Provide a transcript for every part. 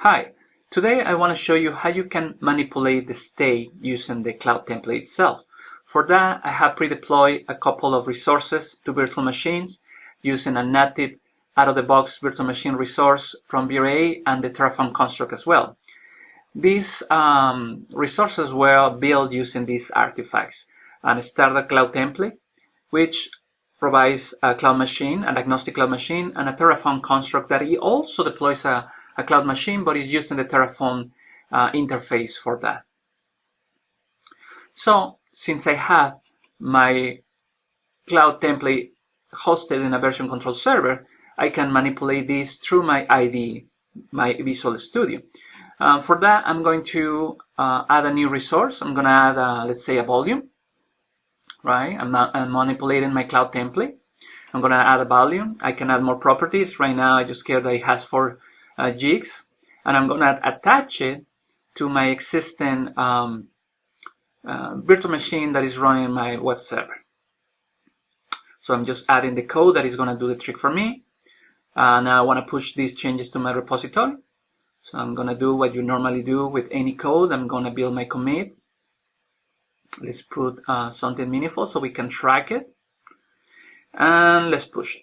Hi, today I want to show you how you can manipulate the state using the cloud template itself. For that, I have pre-deployed a couple of resources to virtual machines using a native out-of-the-box virtual machine resource from vRA and the Terraform construct as well. These resources were built using these artifacts: a standard cloud template, which provides a cloud machine, an agnostic cloud machine, and a Terraform construct that it also deploys a cloud machine, but is using the Terraform interface for that. So since I have my cloud template hosted in a version control server, I can manipulate this through my IDE, my Visual Studio. For that, I'm going to add a new resource. I'm going to add, let's say, a volume, right? I'm manipulating my cloud template. I'm going to add a volume. I can add more properties. Right now, I just care that it has 4 gigs, and I'm going to attach it to my existing virtual machine that is running my web server. So I'm just adding the code that is going to do the trick for me. Now I want to push these changes to my repository. So I'm going to do what you normally do with any code. I'm going to build my commit. Let's put something meaningful so we can track it. And let's push it.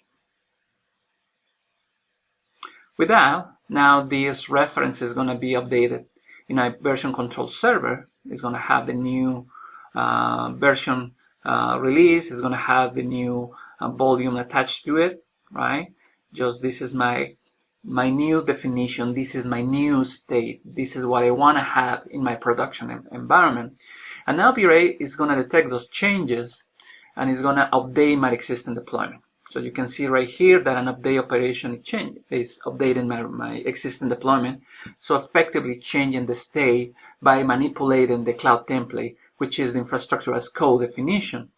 With that, now this reference is going to be updated in a version control server. It's going to have the new version release. It's going to have the new volume attached to it, right? Just this is my new definition. This is my new state. This is what I want to have in my production environment. And now vRA is going to detect those changes and is going to update my existing deployment. So you can see right here that an update operation is updating my existing deployment. So effectively changing the state by manipulating the cloud template, which is the infrastructure as code definition.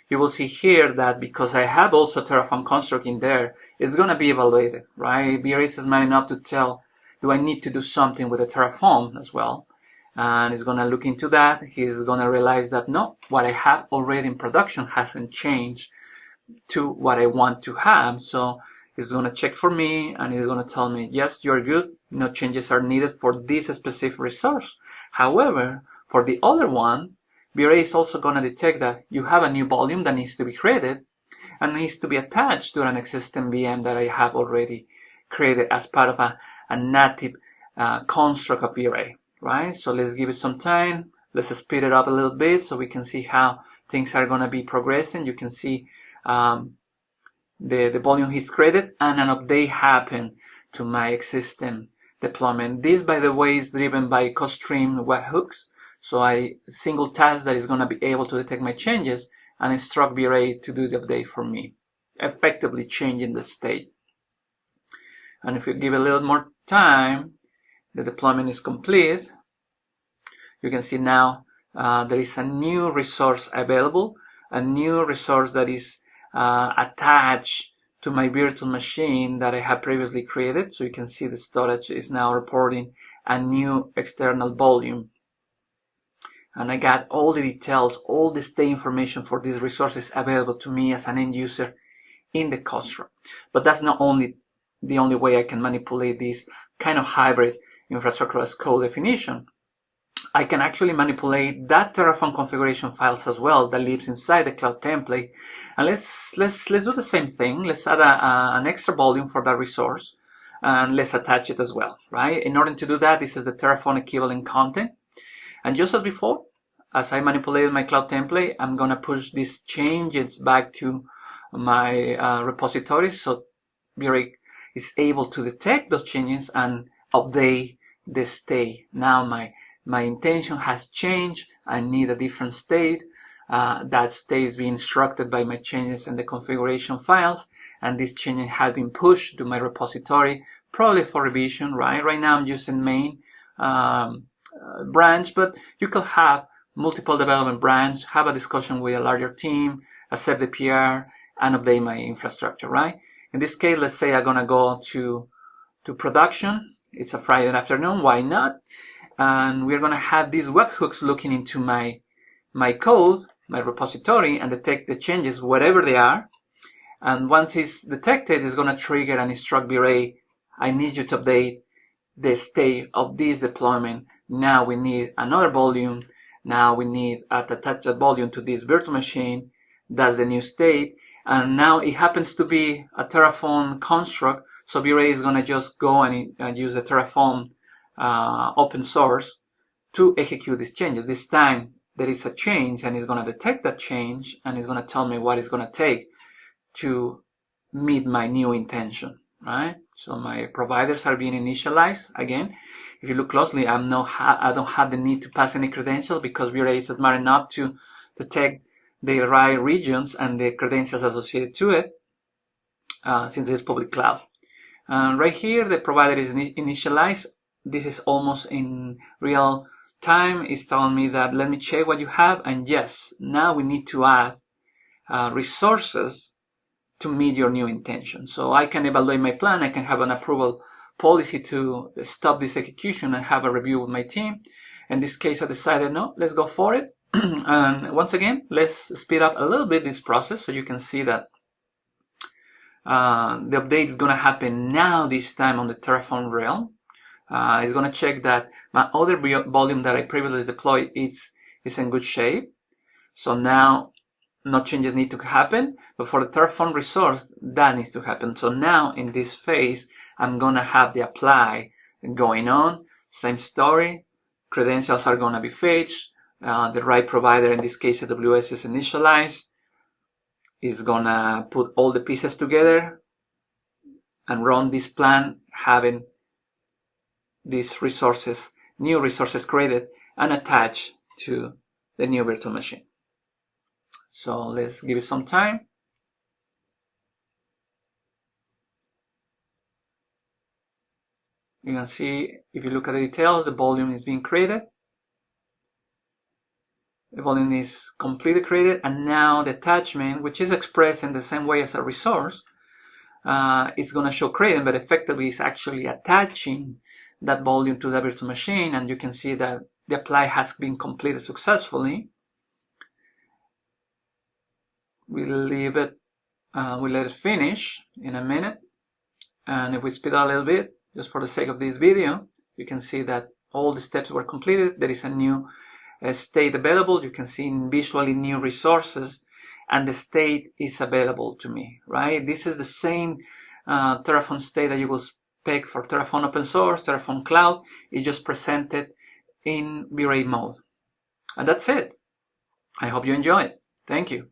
You will see here that because I have also Terraform construct in there, it's going to be evaluated, right? vRA is smart enough to tell, do I need to do something with the Terraform as well? And it's going to look into that. He's going to realize that no, what I have already in production hasn't changed to what I want to have. So it's going to check for me and it's going to tell me, yes, you're good. No changes are needed for this specific resource. However, for the other one, vRA is also going to detect that you have a new volume that needs to be created and needs to be attached to an existing VM that I have already created as part of a native construct of vRA, right? So let's give it some time. Let's speed it up a little bit so we can see how things are going to be progressing. You can see the volume is created and an update happened to my existing deployment. This, by the way, is driven by custom webhooks. So a single task that is going to be able to detect my changes and instruct vRA to do the update for me, effectively changing the state. And if you give a little more time, the deployment is complete. You can see now there is a new resource available, a new resource that is attached to my virtual machine that I have previously created. So you can see the storage is now reporting a new external volume. And I got all the details, all the state information for these resources available to me as an end user in the construct. But that's not the only way I can manipulate this kind of hybrid infrastructure as code definition. I can actually manipulate that Terraform configuration files as well that lives inside the cloud template. And let's do the same thing. Let's add an extra volume for that resource and let's attach it as well, right? In order to do that, this is the Terraform equivalent content. And just as before, as I manipulated my cloud template, I'm going to push these changes back to my repository so vRA is able to detect those changes and update the state. Now my intention has changed. I need a different state. That state is being instructed by my changes in the configuration files, and this change has been pushed to my repository, probably for revision, right? Right now I'm using main branch, but you could have multiple development branch, have a discussion with a larger team, accept the PR, and update my infrastructure, right? In this case, let's say I'm gonna go to production. It's a Friday afternoon, why not? And we're gonna have these webhooks looking into my code, my repository, and detect the changes, whatever they are. And once it's detected, it's gonna trigger and instruct vRA, I need you to update the state of this deployment. Now we need another volume. Now we need to attach that volume to this virtual machine. That's the new state. And now it happens to be a Terraform construct. So vRA is going to just go and use the Terraform open source to execute these changes. This time there is a change, and it's going to detect that change, and it's going to tell me what it's going to take to meet my new intention, right? So my providers are being initialized. Again, if you look closely, I don't have the need to pass any credentials because vRA is smart enough to detect the right regions and the credentials associated to it, since it's public cloud. Right here, the provider is initialized. This is almost in real time. It's telling me that let me check what you have, and yes, now we need to add resources to meet your new intention. So I can evaluate my plan. I can have an approval policy to stop this execution and have a review with my team. In this case, I decided, no, let's go for it. And once again, let's speed up a little bit this process so you can see that the update is going to happen now, this time on the Terraform realm. It's going to check that my other volume that I previously deployed is in good shape. So now no changes need to happen, but for the Terraform resource, that needs to happen. So now in this phase, I'm going to have the apply going on. Same story. Credentials are going to be fetched. The right provider, in this case AWS, is initialized. Is going to put all the pieces together and run this plan, having these resources, new resources created and attached to the new virtual machine. So let's give it some time. You can see, if you look at the details, the volume is being created. The volume is completely created, and now the attachment, which is expressed in the same way as a resource, is going to show created, but effectively is actually attaching that volume to the virtual machine, and you can see that the apply has been completed successfully. We'll leave it, we'll let it finish in a minute. And if we speed up a little bit, just for the sake of this video, you can see that all the steps were completed. There is a new state available. You can see visually new resources, and the state is available to me, right? This is the same Terraform state that you will expect for Terraform open source, Terraform cloud. It's just presented in vRA mode. And that's it. I hope you enjoy it. Thank you.